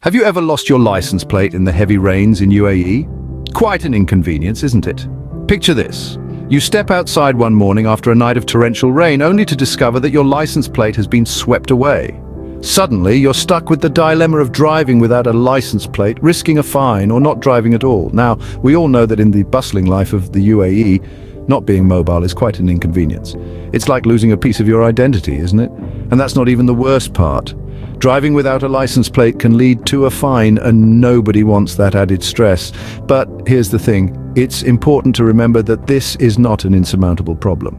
Have you ever lost your license plate in the heavy rains in UAE? Quite an inconvenience, isn't it? Picture this. You step outside one morning after a night of torrential rain only to discover that your license plate has been swept away. Suddenly, you're stuck with the dilemma of driving without a license plate, risking a fine, or not driving at all. Now, we all know that in the bustling life of the UAE, not being mobile is quite an inconvenience. It's like losing a piece of your identity, isn't it? And that's not even the worst part. Driving without a license plate can lead to a fine, and nobody wants that added stress. But here's the thing, it's important to remember that this is not an insurmountable problem.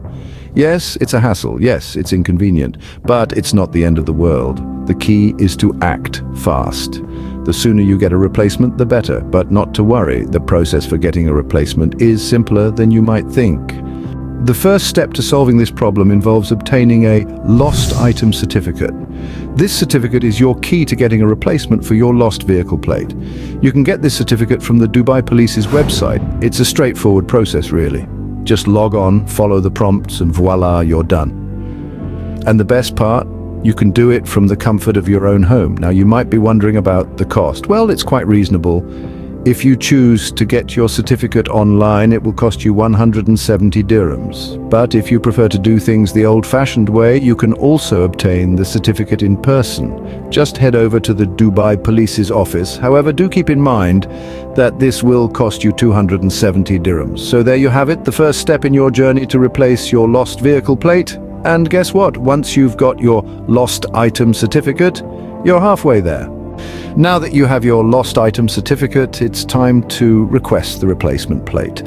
Yes, it's a hassle, yes, it's inconvenient, but it's not the end of the world. The key is to act fast. The sooner you get a replacement, the better, but not to worry, the process for getting a replacement is simpler than you might think. The first step to solving this problem involves obtaining a lost item certificate. This certificate is your key to getting a replacement for your lost vehicle plate. You can get this certificate from the Dubai Police's website. It's a straightforward process, really. Just log on, follow the prompts, and voila, you're done. And the best part? You can do it from the comfort of your own home. Now, you might be wondering about the cost. Well, it's quite reasonable. If you choose to get your certificate online, it will cost you 170 dirhams. But if you prefer to do things the old-fashioned way, you can also obtain the certificate in person. Just head over to the Dubai Police's office. However, do keep in mind that this will cost you 270 dirhams. So there you have it, the first step in your journey to replace your lost vehicle plate. And guess what? Once you've got your lost item certificate, you're halfway there. Now that you have your lost item certificate, it's time to request the replacement plate.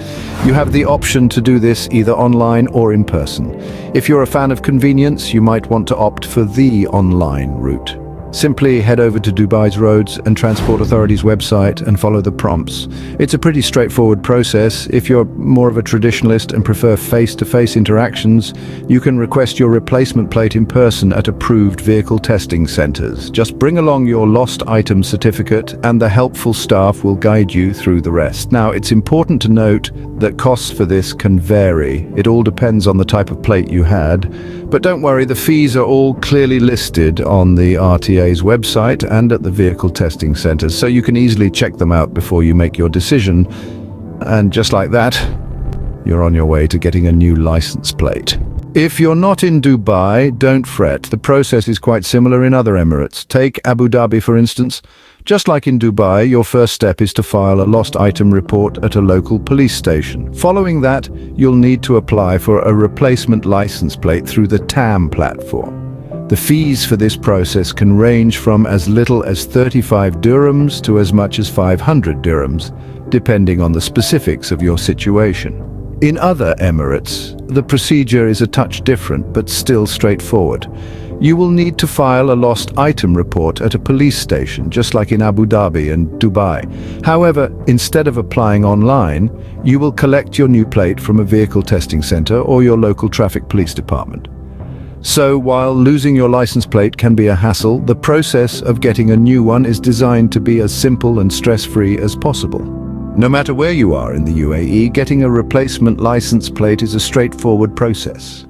You have the option to do this either online or in person. If you're a fan of convenience, you might want to opt for the online route. Simply head over to Dubai's Roads and Transport Authority's website and follow the prompts. It's a pretty straightforward process. If you're more of a traditionalist and prefer face-to-face interactions, you can request your replacement plate in person at approved vehicle testing centers. Just bring along your lost item certificate and the helpful staff will guide you through the rest. Now, it's important to note that costs for this can vary. It all depends on the type of plate you had. But don't worry, the fees are all clearly listed on the RTA's website and at the vehicle testing centers, so you can easily check them out before you make your decision. And just like that, you're on your way to getting a new license plate. If you're not in Dubai, don't fret. The process is quite similar in other Emirates. Take Abu Dhabi, for instance. Just like in Dubai, your first step is to file a lost item report at a local police station. Following that, you'll need to apply for a replacement license plate through the TAM platform. The fees for this process can range from as little as 35 dirhams to as much as 500 dirhams, depending on the specifics of your situation. In other Emirates, the procedure is a touch different, but still straightforward. You will need to file a lost item report at a police station, just like in Abu Dhabi and Dubai. However, instead of applying online, you will collect your new plate from a vehicle testing center or your local traffic police department. So while losing your license plate can be a hassle, the process of getting a new one is designed to be as simple and stress-free as possible. No matter where you are in the UAE, getting a replacement license plate is a straightforward process.